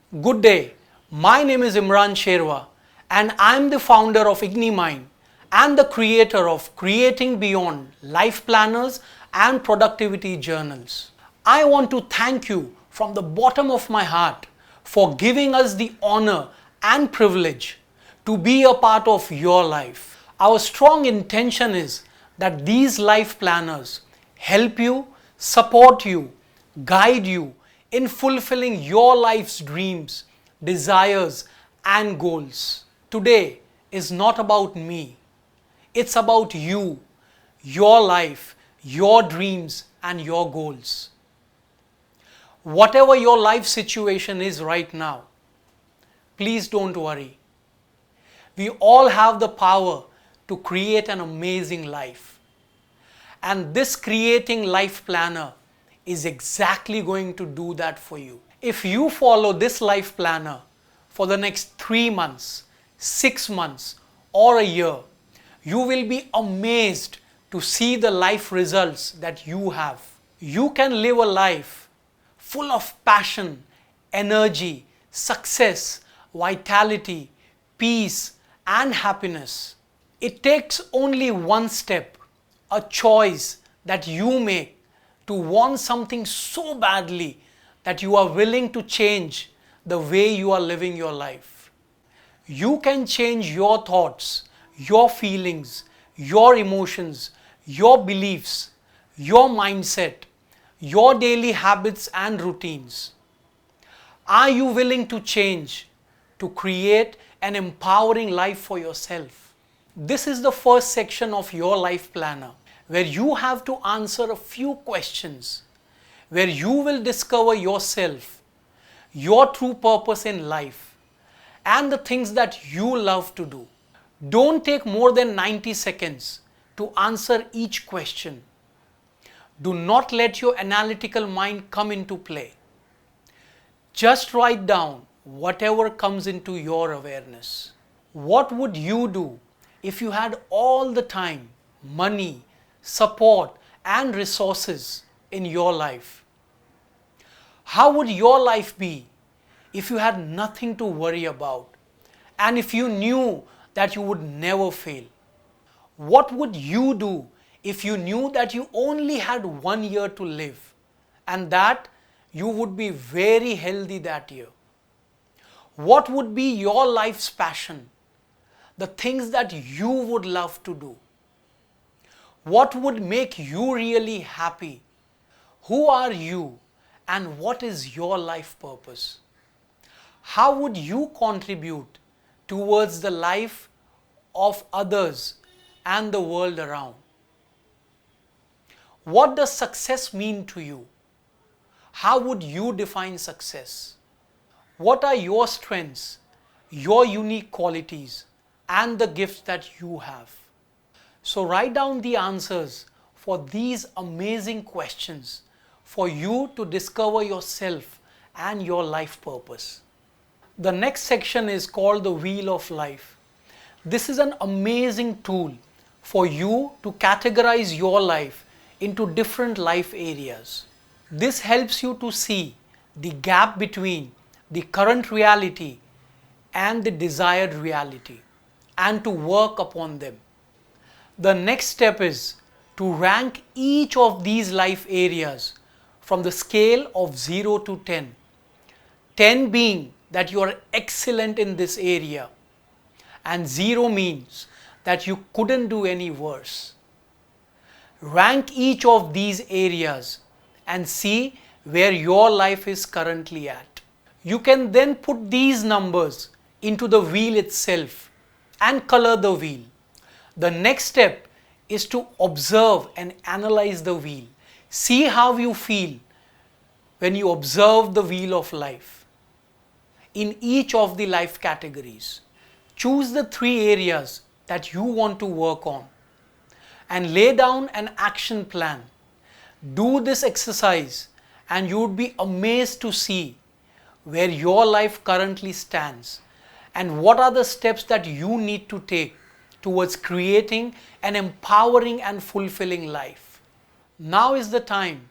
Good day, my name is Imran Sherwa and I am the founder of IgniMind and the creator of Creating Beyond Life Planners and Productivity Journals. I want to thank you from the bottom of my heart for giving us the honor and privilege to be a part of your life. Our strong intention is that these life planners help you, support you, guide you in fulfilling your life's dreams, desires, and goals. Today is not about me. It's about you, your life, your dreams, and your goals. Whatever your life situation is right now, please don't worry. We all have the power to create an amazing life. And this Creating Life Planner is exactly going to do that for you. If you follow this life planner for the next 3 months, 6 months, or a year, you will be amazed to see the life results that you have. You can live a life full of passion, energy, success, vitality, peace, and happiness. It takes only one step, a choice that you make to want something so badly that you are willing to change the way you are living your life. You can change your thoughts, your feelings, your emotions, your beliefs, your mindset, your daily habits and routines. Are you willing to change to create an empowering life for yourself? This is the first section of your life planner, where you have to answer a few questions, where you will discover yourself, your true purpose in life, and the things that you love to do. Don't take more than 90 seconds to answer each question. Do not let your analytical mind come into play. Just write down whatever comes into your awareness. What would you do if you had all the time, money, support, and resources in your life? How would your life be if you had nothing to worry about and if you knew that you would never fail? What would you do if you knew that you only had 1 year to live and that you would be very healthy that year? What would be your life's passion, the things that you would love to do? What would make you really happy? Who are you and what is your life purpose? How would you contribute towards the life of others and the world around? What does success mean to you? How would you define success? What are your strengths, your unique qualities, and the gifts that you have? So write down the answers for these amazing questions for you to discover yourself and your life purpose. The next section is called the Wheel of Life. This is an amazing tool for you to categorize your life into different life areas. This helps you to see the gap between the current reality and the desired reality and to work upon them. The next step is to rank each of these life areas from the scale of 0 to 10. 10 being that you are excellent in this area and 0 means that you couldn't do any worse. Rank each of these areas and see where your life is currently at. You can then put these numbers into the wheel itself and color the wheel. The next step is to observe and analyze the wheel. See how you feel when you observe the wheel of life in each of the life categories. Choose the 3 areas that you want to work on and lay down an action plan. Do this exercise and you would be amazed to see where your life currently stands and what are the steps that you need to take towards creating an empowering and fulfilling life. Now is the time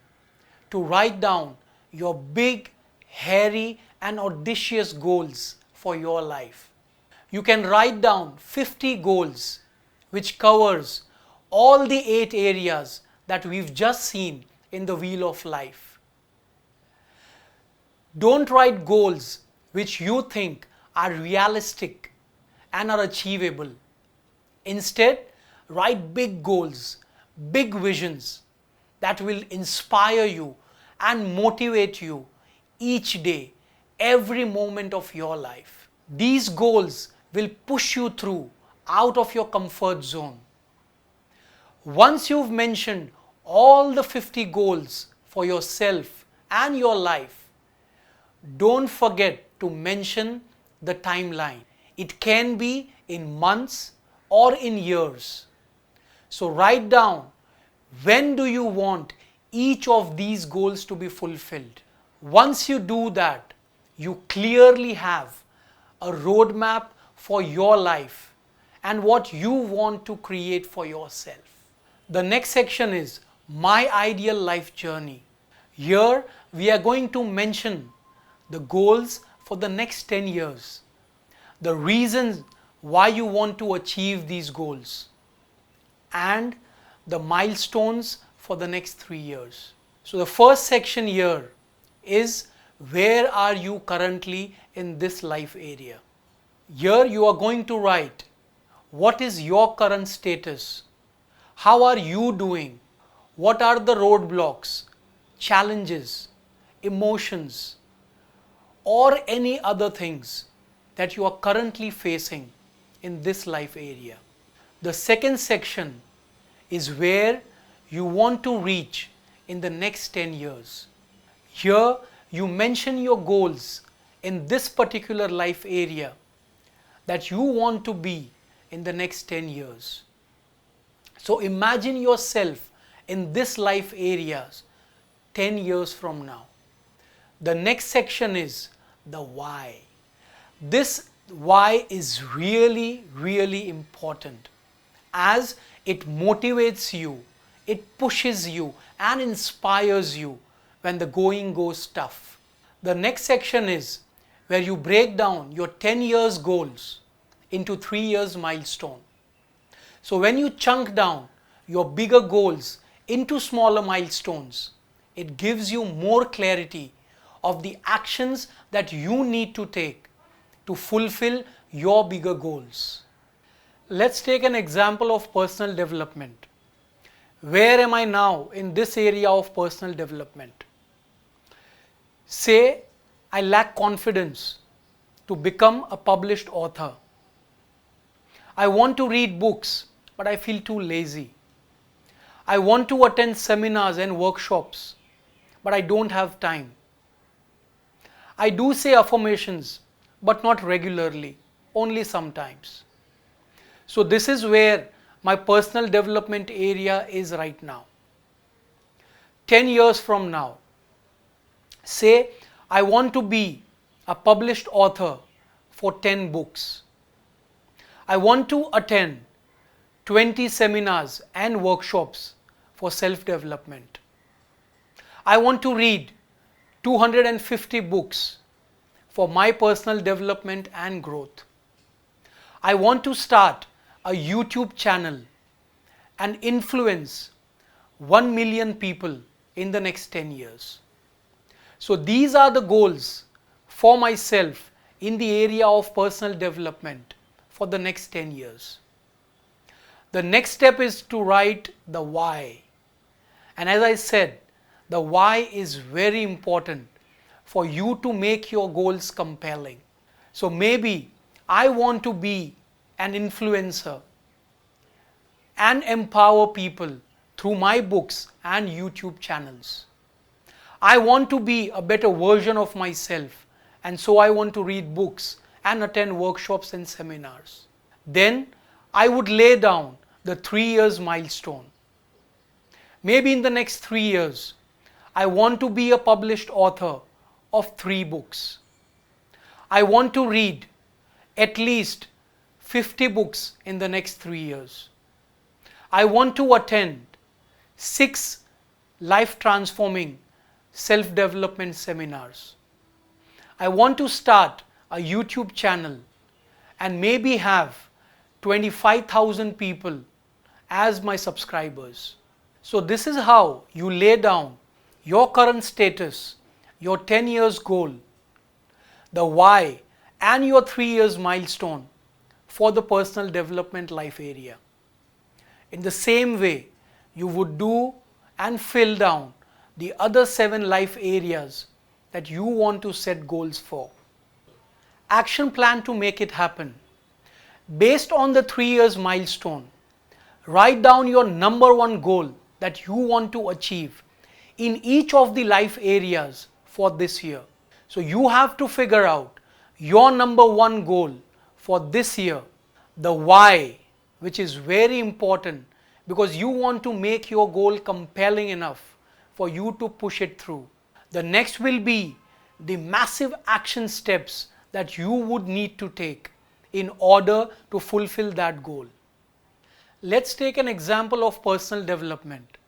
to write down your big, hairy and audacious goals for your life. You can write down 50 goals which covers all the 8 areas that we've just seen in the wheel of life. Don't write goals which you think are realistic and are achievable. Instead, write big goals, big visions that will inspire you and motivate you each day, every moment of your life. These goals will push you through out of your comfort zone. Once you've mentioned all the 50 goals for yourself and your life, don't forget to mention the timeline. It can be in months or in years. So write down, when do you want each of these goals to be fulfilled? Once you do that, you clearly have a roadmap for your life and what you want to create for yourself. The next section is My Ideal Life Journey. Here we are going to mention the goals for the next 10 years, the reasons why you want to achieve these goals, and the milestones for the next 3 years. So the first section here is, where are you currently in this life area? Here you are going to write, what is your current status? How are you doing? What are the roadblocks, challenges, emotions, or any other things that you are currently facing in this life area? The second section is where you want to reach in the next 10 years. Here you mention your goals in this particular life area that you want to be in the next 10 years. So imagine yourself in this life areas 10 years from now. The next section is the why. This why is really, really important, as it motivates you, it pushes you and inspires you when the going goes tough. The next section is where you break down your 10 years goals into 3 years milestone. So when you chunk down your bigger goals into smaller milestones, it gives you more clarity of the actions that you need to take to fulfill your bigger goals. Let's take an example of personal development. Where am I now in this area of personal development? Say I lack confidence to become a published author. I want to read books, but I feel too lazy. I want to attend seminars and workshops, but I don't have time. I do say affirmations, but not regularly, only sometimes. So this is where my personal development area is right now. 10 years from now, say I want to be a published author for 10 books. I want to attend 20 seminars and workshops for self-development. I want to read 250 books for my personal development and growth. I want to start a YouTube channel and influence 1 million people in the next 10 years. So these are the goals for myself in the area of personal development for the next 10 years. The next step is to write the why. And as I said, the why is very important for you to make your goals compelling. So maybe I want to be an influencer and empower people through my books and YouTube channels. I want to be a better version of myself, and so I want to read books and attend workshops and seminars. Then I would lay down the 3 years milestone. Maybe in the next 3 years, I want to be a published author of 3 books. I want to read at least 50 books in the next 3 years. I want to attend 6 life transforming self-development seminars. I want to start a YouTube channel and maybe have 25,000 people as my subscribers. So this is how you lay down your current status, your 10 years goal, the why, and your 3 years milestone for the personal development life area. In the same way, you would do and fill down the other 7 life areas that you want to set goals for. Action plan to make it happen. Based on the 3 years milestone, write down your number 1 goal that you want to achieve in each of the life areas for this year. So you have to figure out your number 1 goal for this year, the why, which is very important because you want to make your goal compelling enough for you to push it through. The next will be the massive action steps that you would need to take in order to fulfill that goal. Let's take an example of personal development.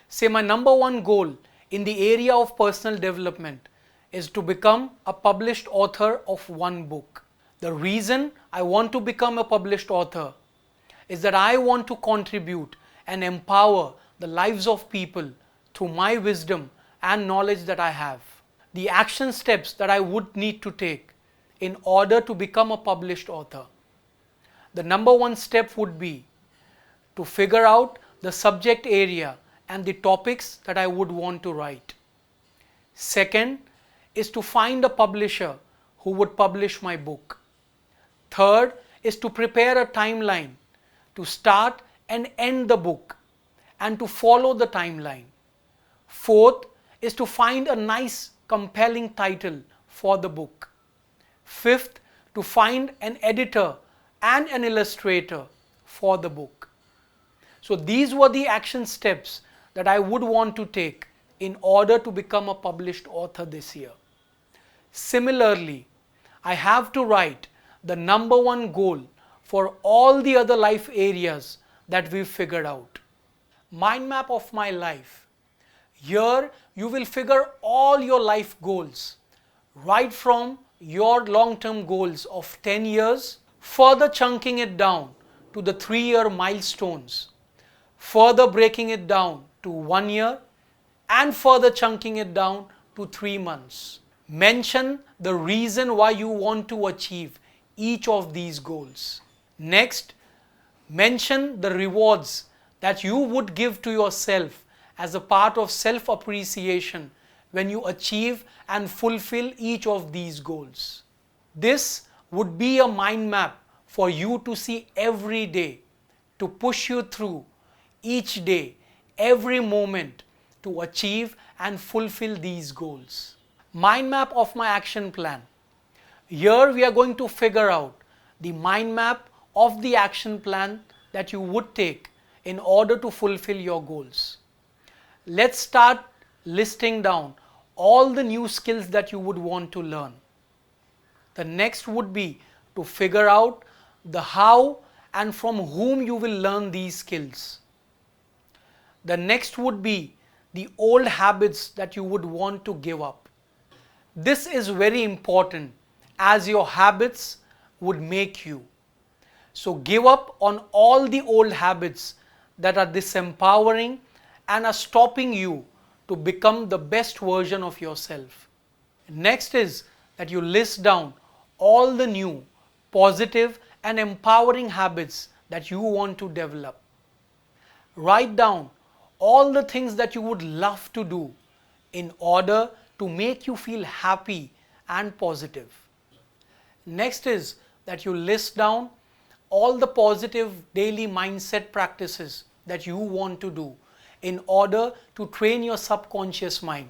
Say my number 1 goal in the area of personal development is to become a published author of 1 book. The reason I want to become a published author is that I want to contribute and empower the lives of people through my wisdom and knowledge that I have. The action steps that I would need to take in order to become a published author. The number 1 step would be to figure out the subject area and the topics that I would want to write. Second is to find a publisher who would publish my book. Third is to prepare a timeline to start and end the book and to follow the timeline. Fourth is to find a nice, compelling title for the book. Fifth, to find an editor and an illustrator for the book. So these were the action steps that I would want to take in order to become a published author this year. Similarly, I have to write the number 1 goal for all the other life areas that we've figured out. Mind map of my life. Here you will figure all your life goals, right from your long-term goals of 10 years, further chunking it down to the 3-year milestones, further breaking it down to 1 year, and further chunking it down to 3 months. Mention the reason why you want to achieve each of these goals. Next, mention the rewards that you would give to yourself as a part of self-appreciation when you achieve and fulfill each of these goals. This would be a mind map for you to see every day, to push you through each day, every moment to achieve and fulfill these goals. Mind map of my action plan. Here we are going to figure out the mind map of the action plan that you would take in order to fulfill your goals. Let's start listing down all the new skills that you would want to learn. The next would be to figure out the how and from whom you will learn these skills. The next would be the old habits that you would want to give up. This is very important as your habits would make you. So give up on all the old habits that are disempowering and are stopping you to become the best version of yourself. Next is that you list down all the new, positive and empowering habits that you want to develop. Write down all the things that you would love to do in order to make you feel happy and positive. Next is that you list down all the positive daily mindset practices that you want to do in order to train your subconscious mind.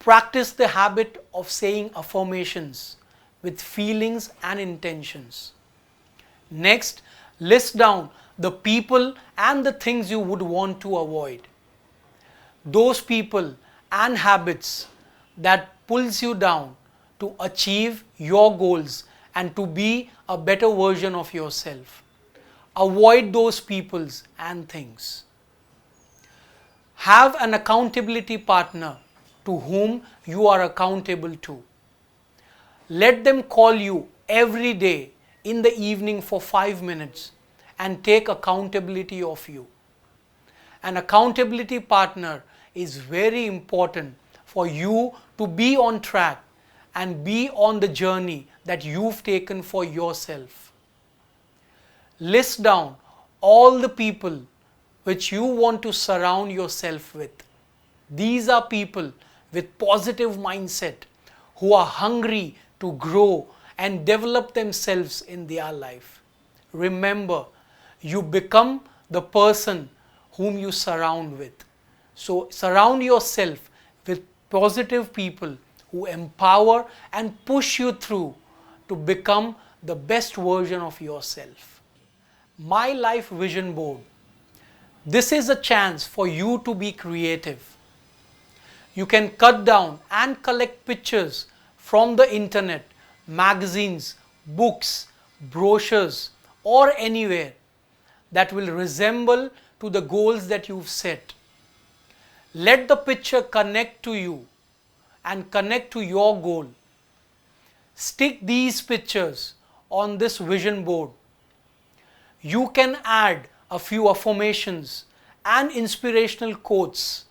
Practice the habit of saying affirmations with feelings and intentions. Next, list down the people and the things you would want to avoid. Those people and habits that pulls you down to achieve your goals and to be a better version of yourself. Avoid those peoples and things. Have an accountability partner to whom you are accountable to. Let them call you every day in the evening for 5 minutes and take accountability of you. An accountability partner is very important for you to be on track and be on the journey that you've taken for yourself. List down all the people which you want to surround yourself with. These are people with positive mindset who are hungry to grow and develop themselves in their life. Remember, you become the person whom you surround with. So surround yourself with positive people who empower and push you through to become the best version of yourself. My Life Vision Board. This is a chance for you to be creative. You can cut down and collect pictures from the internet, magazines, books, brochures, or anywhere that will resemble to the goals that you've set. Let the picture connect to you and connect to your goal. Stick these pictures on this vision board. You can add a few affirmations and inspirational quotes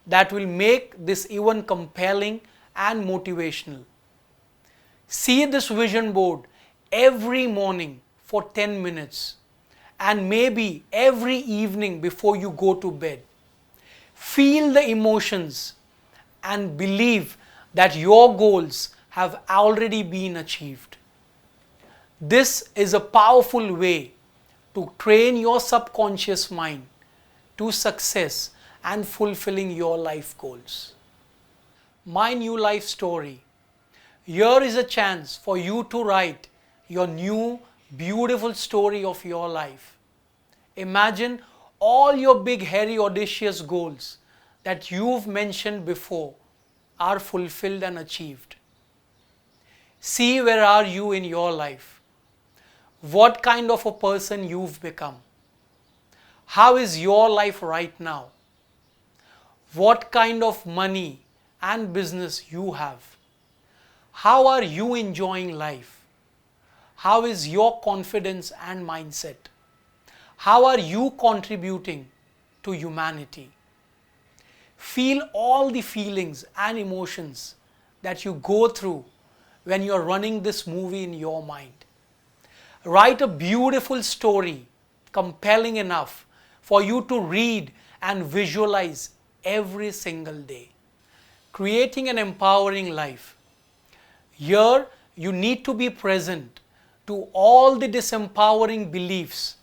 that will make this even compelling and motivational. See this vision board every morning for 10 minutes and maybe every evening before you go to bed. Feel the emotions and believe that your goals have already been achieved. This is a powerful way to train your subconscious mind to success and fulfilling your life goals. My new life story. Here is a chance for you to write your new beautiful story of your life. Imagine all your big, hairy, audacious goals that you've mentioned before are fulfilled and achieved. See where are you in your life. What kind of a person you've become. How is your life right now? What kind of money and business you have. How are you enjoying life? How is your confidence and mindset? How are you contributing to humanity? Feel all the feelings and emotions that you go through when you are running this movie in your mind. Write a beautiful story, compelling enough for you to read and visualize every single day. Creating an empowering life. Here, you need to be present to all the disempowering beliefs,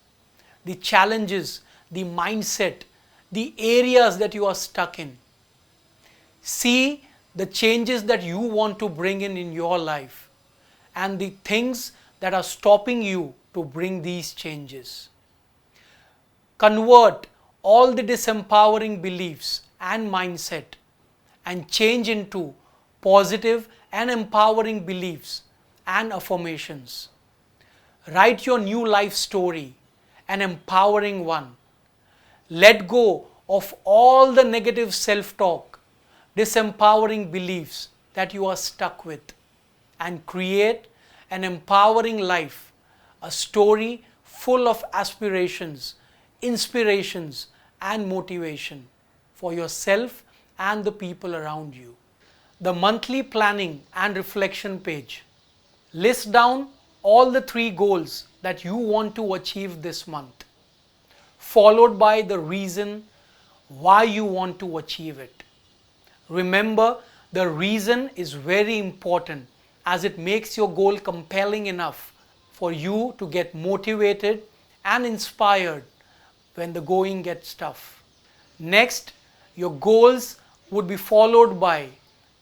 the challenges, the mindset, the areas that you are stuck in. See the changes that you want to bring in your life and the things that are stopping you to bring these changes. Convert all the disempowering beliefs and mindset and change into positive and empowering beliefs and affirmations. Write your new life story, an empowering one. Let go of all the negative self-talk, disempowering beliefs that you are stuck with and create an empowering life, a story full of aspirations, inspirations and motivation for yourself and the people around you. The monthly planning and reflection page. List down all the 3 goals that you want to achieve this month, followed by the reason why you want to achieve it. Remember, the reason is very important as it makes your goal compelling enough for you to get motivated and inspired when the going gets tough. Next, your goals would be followed by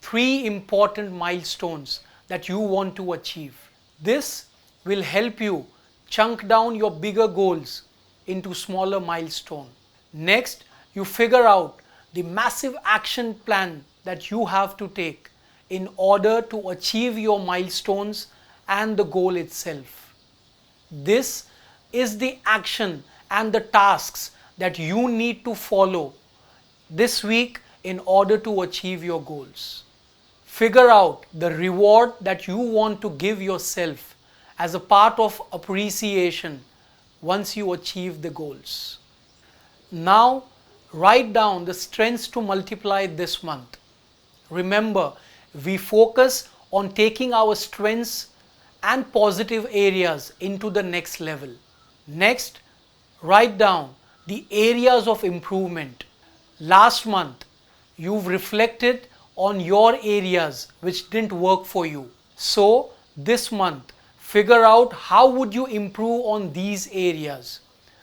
3 important milestones that you want to achieve. This will help you chunk down your bigger goals into smaller milestones. Next, you figure out the massive action plan that you have to take in order to achieve your milestones and the goal itself. This is the action and the tasks that you need to follow this week in order to achieve your goals. Figure out the reward that you want to give yourself as a part of appreciation once you achieve the goals. Now, write down the strengths to multiply this month. Remember, we focus on taking our strengths and positive areas into the next level. Next, write down the areas of improvement. Last month, you've reflected on your areas which didn't work for you. So, this month, figure out how would you improve on these areas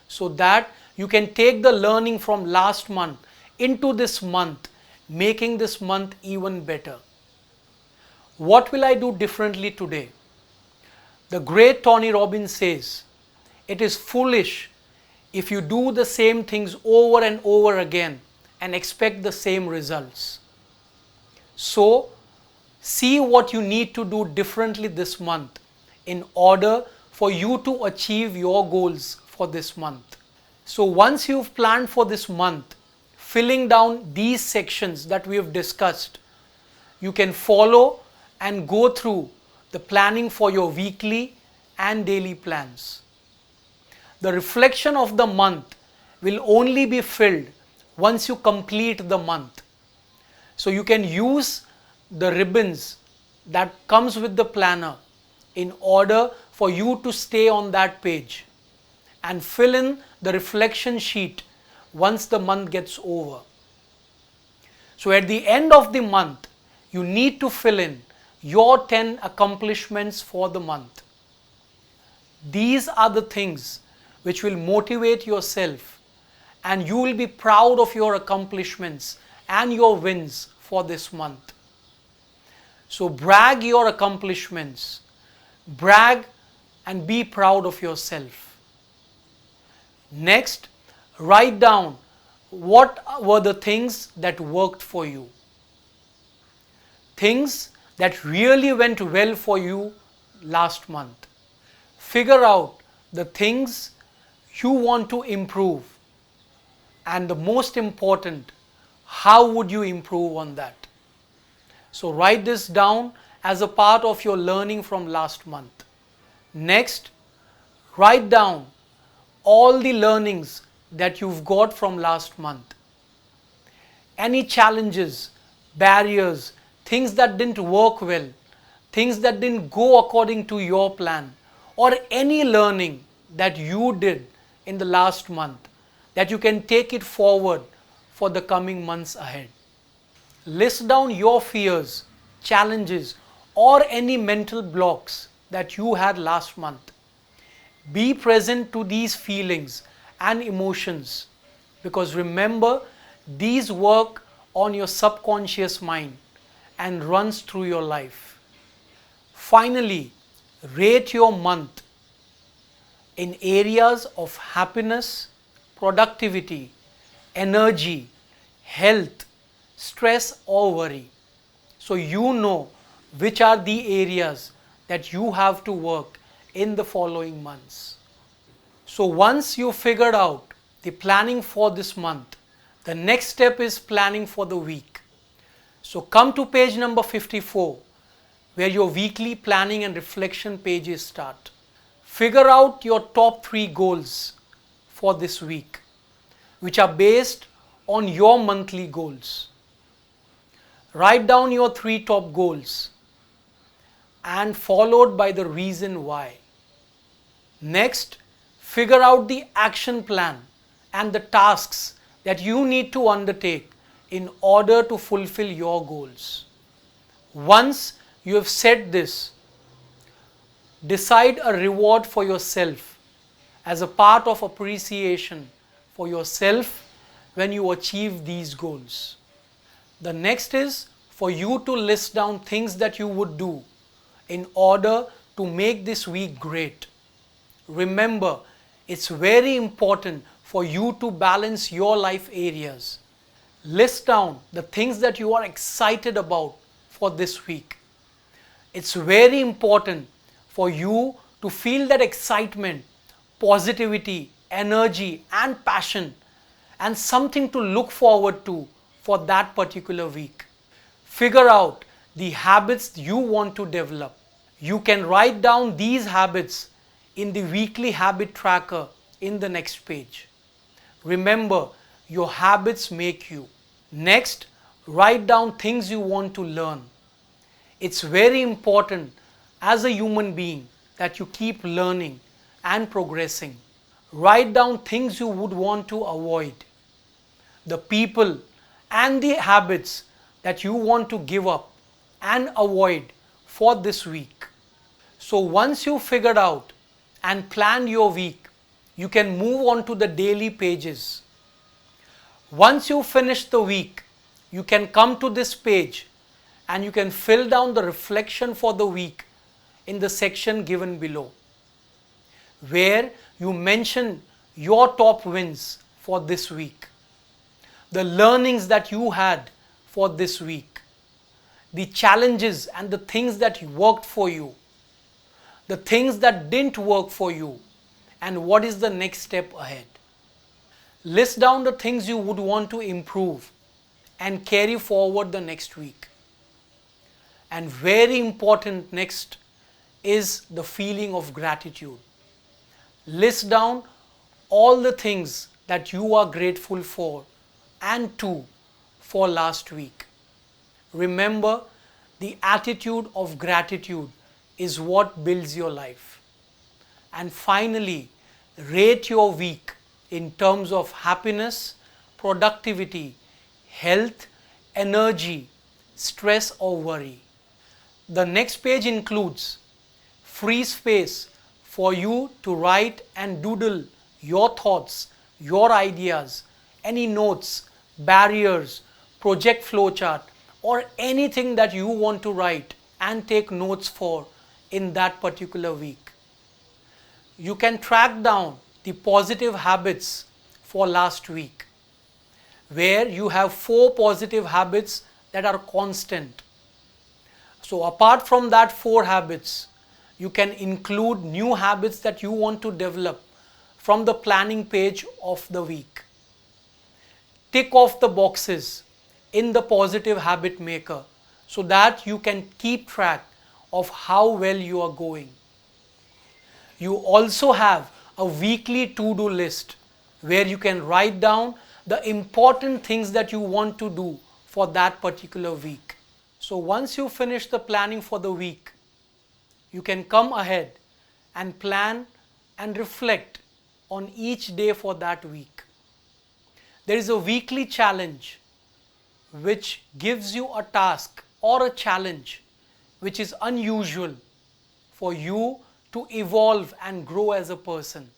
so that you can take the learning from last month into this month, making this month even better. What will I do differently today? The great Tony Robbins says, it is foolish if you do the same things over and over again and expect the same results. So, see what you need to do differently this month in order for you to achieve your goals for this month. So, once you've planned for this month, filling down these sections that we have discussed, you can follow and go through the planning for your weekly and daily plans. The reflection of the month will only be filled once you complete the month. So you can use the ribbons that comes with the planner in order for you to stay on that page and fill in the reflection sheet once the month gets over. So at the end of the month, you need to fill in your 10 accomplishments for the month. These are the things which will motivate yourself, and you will be proud of your accomplishments and your wins for this month. So brag your accomplishments, brag and be proud of yourself. Next, write down what were the things that worked for you. Things that really went well for you last month. Figure out the things you want to improve, and the most important, how would you improve on that? So write this down as a part of your learning from last month. Next, write down all the learnings that you've got from last month. Any challenges, barriers, things that didn't work well, things that didn't go according to your plan, or any learning that you did in the last month that you can take it forward for the coming months ahead. List down your fears, challenges, or any mental blocks that you had last month. Be present to these feelings and emotions, because remember, these work on your subconscious mind and runs through your life. Finally, rate your month in areas of happiness, productivity, energy, health, stress or worry. So you know which are the areas that you have to work in the following months. So once you figured out the planning for this month, the next step is planning for the week. So come to page number 54, where your weekly planning and reflection pages start. Figure out your top 3 goals for this week, which are based on your monthly goals. Write down your 3 top goals and followed by the reason why. Next, figure out the action plan and the tasks that you need to undertake in order to fulfill your goals. Once you have set this, decide a reward for yourself as a part of appreciation for yourself when you achieve these goals. The next is for you to list down things that you would do in order to make this week great. Remember, it's very important for you to balance your life areas. List down the things that you are excited about for this week. It's very important for you to feel that excitement, positivity, energy and passion, and something to look forward to for that particular week. Figure out the habits you want to develop. You can write down these habits in the weekly habit tracker in the next page. Remember, your habits make you. Next, write down things you want to learn. It's very important as a human being that you keep learning and progressing. Write down things you would want to avoid, the people and the habits that you want to give up and avoid for this week. So once you figured out and planned your week, you can move on to the daily pages. Once you finish the week, you can come to this page and you can fill down the reflection for the week in the section given below, where you mention your top wins for this week, the learnings that you had for this week, the challenges and the things that worked for you, the things that didn't work for you, and what is the next step ahead. List down the things you would want to improve and carry forward the next week. And very important next is the feeling of gratitude. List down all the things that you are grateful for and to for last week. Remember, the attitude of gratitude is what builds your life. And finally, rate your week in terms of happiness, productivity, health, energy, stress or worry. The next page includes free space for you to write and doodle your thoughts, your ideas, any notes, barriers, project flowchart, or anything that you want to write and take notes for in that particular week. You can track down the positive habits for last week, where you have 4 positive habits that are constant. So apart from that 4 habits, you can include new habits that you want to develop from the planning page of the week. Tick off the boxes in the positive habit maker so that you can keep track of how well you are going. You also have a weekly to-do list where you can write down the important things that you want to do for that particular week. So once you finish the planning for the week, you can come ahead and plan and reflect on each day for that week. There is a weekly challenge which gives you a task or a challenge which is unusual for you to evolve and grow as a person.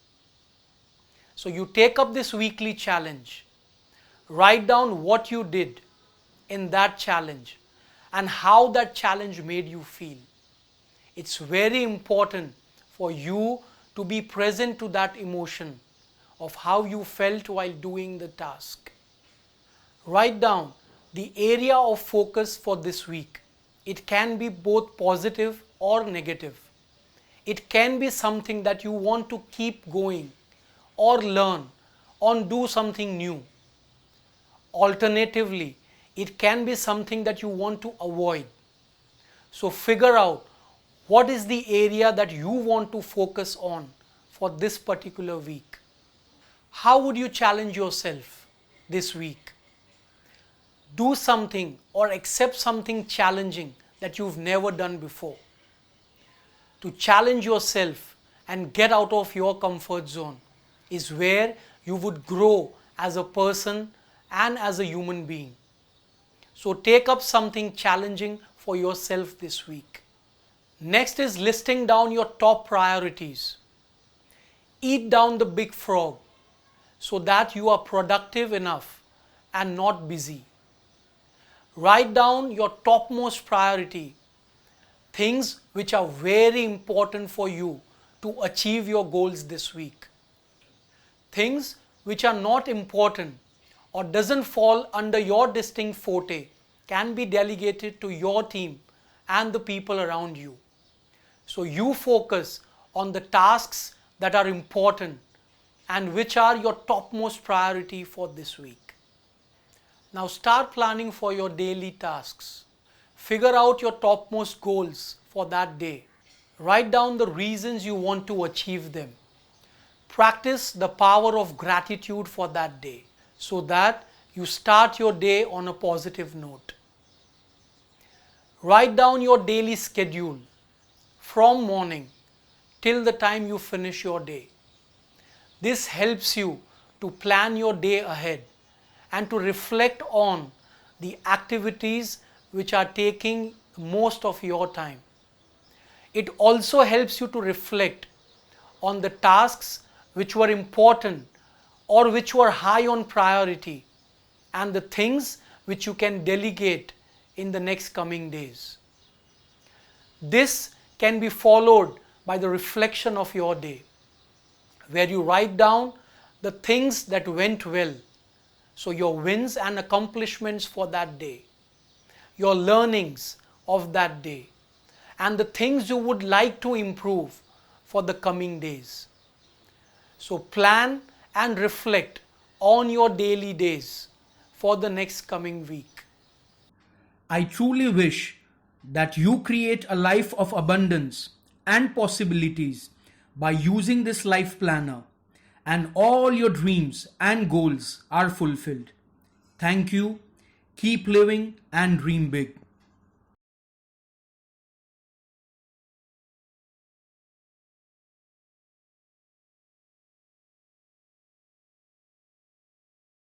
So you take up this weekly challenge, write down what you did in that challenge and how that challenge made you feel. It's very important for you to be present to that emotion of how you felt while doing the task. Write down the area of focus for this week. It can be both positive or negative. It can be something that you want to keep going or learn or do something new. Alternatively, it can be something that you want to avoid. So figure out what is the area that you want to focus on for this particular week. How would you challenge yourself this week? Do something or accept something challenging that you've never done before. To challenge yourself and get out of your comfort zone is where you would grow as a person and as a human being. So take up something challenging for yourself this week. Next is listing down your top priorities. Eat down the big frog so that you are productive enough and not busy. Write down your topmost priority, things which are very important for you to achieve your goals this week. Things which are not important or doesn't fall under your distinct forte can be delegated to your team and the people around you. So you focus on the tasks that are important and which are your topmost priority for this week. Now start planning for your daily tasks. Figure out your topmost goals for that day. Write down the reasons you want to achieve them. Practice the power of gratitude for that day so that you start your day on a positive note. Write down your daily schedule from morning till the time you finish your day. This helps you to plan your day ahead and to reflect on the activities which are taking most of your time. It also helps you to reflect on the tasks which were important or which were high on priority and the things which you can delegate in the next coming days. This can be followed by the reflection of your day, where you write down the things that went well, so your wins and accomplishments for that day, your learnings of that day, and the things you would like to improve for the coming days. So plan and reflect on your daily days for the next coming week. I truly wish that you create a life of abundance and possibilities by using this life planner, and all your dreams and goals are fulfilled. Thank you. Keep living and dream big.